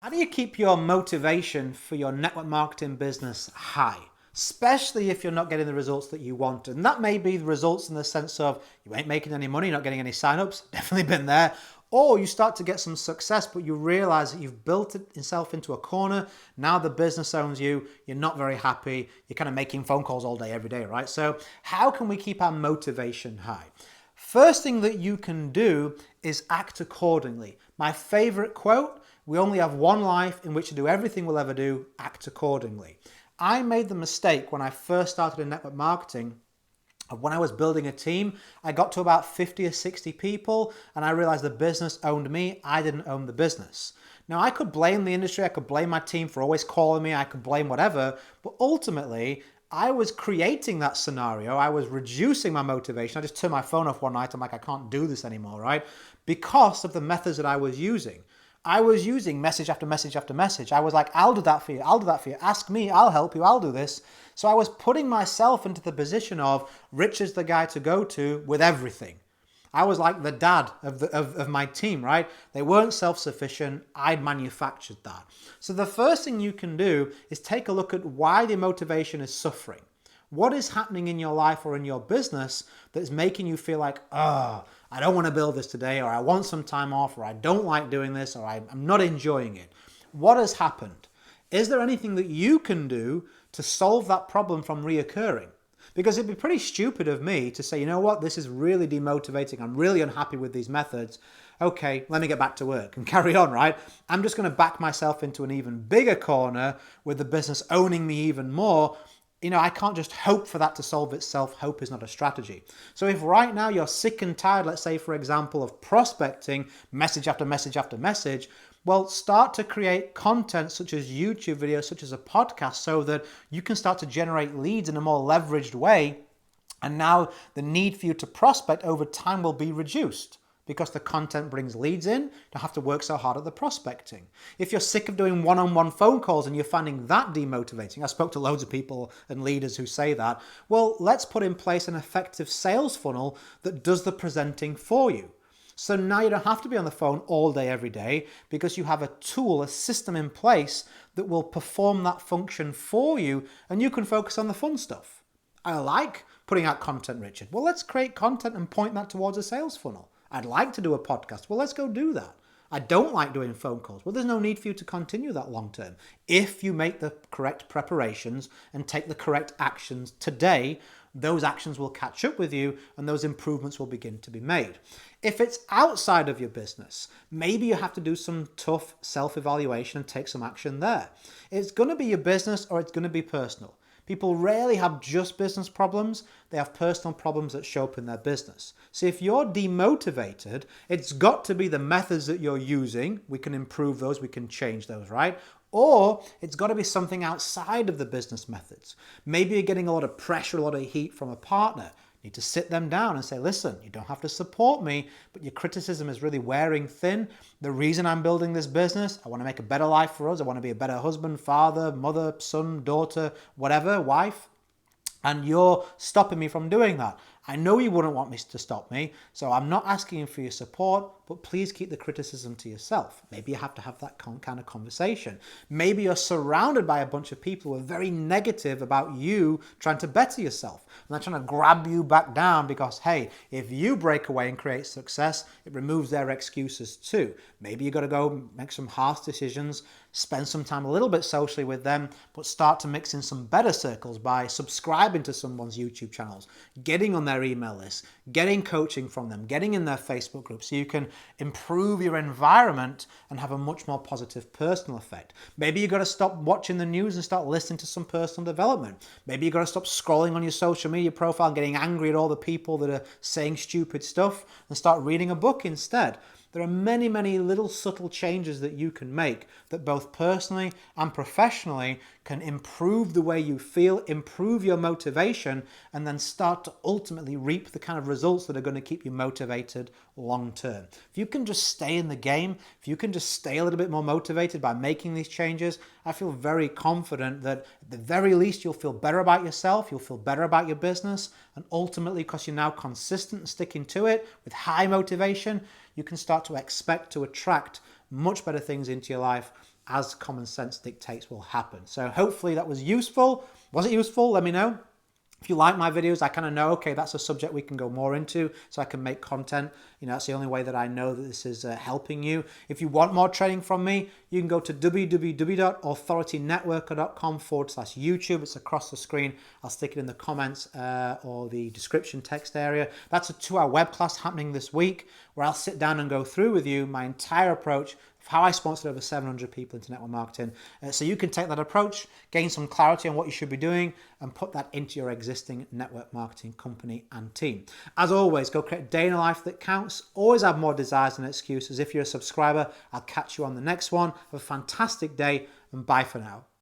How do you keep your motivation for your network marketing business high? Especially if you're not getting the results that you want. And that may be the results in the sense of you ain't making any money, you're not getting any signups, definitely been there. Or you start to get some success, but you realize that you've built yourself into a corner. Now the business owns you, you're not very happy, you're kind of making phone calls all day, every day, right? So how can we keep our motivation high? First thing that you can do is act accordingly. My favorite quote: we only have one life in which to do everything we'll ever do, act accordingly. I made the mistake when I first started in network marketing. When I was building a team, I got to about 50 or 60 people and I realized the business owned me, I didn't own the business. Now I could blame the industry, I could blame my team for always calling me, I could blame whatever, but ultimately I was creating that scenario, I was reducing my motivation. I just turned my phone off one night, I'm like, I can't do this anymore, right? Because of the methods that I was using. I was using message after message after message. I was like, I'll do that for you, I'll do that for you. Ask me, I'll help you, I'll do this. So I was putting myself into the position of Rich is the guy to go to with everything. I was like the dad of my team, right? They weren't self-sufficient. I'd manufactured that. So the first thing you can do is take a look at why the motivation is suffering. What is happening in your life or in your business that is making you feel like, oh, I don't want to build this today, or I want some time off, or I don't like doing this, or I'm not enjoying it. What has happened? Is there anything that you can do to solve that problem from reoccurring? Because it'd be pretty stupid of me to say, you know what, this is really demotivating, I'm really unhappy with these methods. Okay, let me get back to work and carry on, right? I'm just going to back myself into an even bigger corner with the business owning me even more. You know, I can't just hope for that to solve itself. Hope is not a strategy. So if right now you're sick and tired, let's say, for example, of prospecting message after message after message, well, start to create content such as YouTube videos, such as a podcast, so that you can start to generate leads in a more leveraged way. And now the need for you to prospect over time will be reduced, because the content brings leads in. You don't have to work so hard at the prospecting. If you're sick of doing one-on-one phone calls and you're finding that demotivating, I spoke to loads of people and leaders who say that, well, let's put in place an effective sales funnel that does the presenting for you. So now you don't have to be on the phone all day, every day, because you have a tool, a system in place that will perform that function for you, and you can focus on the fun stuff. I like putting out content, Richard. Well, let's create content and point that towards a sales funnel. I'd like to do a podcast. Well, let's go do that. I don't like doing phone calls. Well, there's no need for you to continue that long term. If you make the correct preparations and take the correct actions today, those actions will catch up with you and those improvements will begin to be made. If it's outside of your business, maybe you have to do some tough self-evaluation and take some action there. It's going to be your business or it's going to be personal. People rarely have just business problems, they have personal problems that show up in their business. So if you're demotivated, it's got to be the methods that you're using. We can improve those, we can change those, right? Or it's got to be something outside of the business methods. Maybe you're getting a lot of pressure, a lot of heat from a partner. You need to sit them down and say, listen, you don't have to support me, but your criticism is really wearing thin. The reason I'm building this business, I want to make a better life for us. I want to be a better husband, father, mother, son, daughter, whatever, wife. And you're stopping me from doing that. I know you wouldn't want me to stop me, so I'm not asking for your support, but please keep the criticism to yourself. Maybe you have to have that kind of conversation. Maybe you're surrounded by a bunch of people who are very negative about you trying to better yourself. And they're trying to grab you back down because, hey, if you break away and create success, it removes their excuses too. Maybe you got to go make some harsh decisions, spend some time a little bit socially with them, but start to mix in some better circles by subscribing to someone's YouTube channels, getting on their email list, getting coaching from them, getting in their Facebook group so you can improve your environment and have a much more positive personal effect. Maybe you got to stop watching the news and start listening to some personal development. Maybe you got to stop scrolling on your social media profile and getting angry at all the people that are saying stupid stuff and start reading a book instead. There are many, many little subtle changes that you can make that both personally and professionally can improve the way you feel, improve your motivation, and then start to ultimately reap the kind of results that are going to keep you motivated long term. If you can just stay in the game, if you can just stay a little bit more motivated by making these changes, I feel very confident that at the very least you'll feel better about yourself, you'll feel better about your business, and ultimately, because you're now consistent and sticking to it with high motivation, you can start to expect to attract much better things into your life as common sense dictates will happen. So hopefully that was useful. Was it useful? Let me know. If you like my videos, I kind of know, okay, that's a subject we can go more into, so I can make content. That's the only way that I know that this is helping you. If you want more training from me, you can go to www.authoritynetworker.com/YouTube. It's across the screen. I'll stick it in the comments or the description text area. That's a 2-hour web class happening this week where I'll sit down and go through with you my entire approach of how I sponsored over 700 people into network marketing. So you can take that approach, gain some clarity on what you should be doing, and put that into your existing network marketing company and team. As always, go create a day in a life that counts. Always have more desires than excuses. If you're a subscriber, I'll catch you on the next one. Have a fantastic day, and bye for now.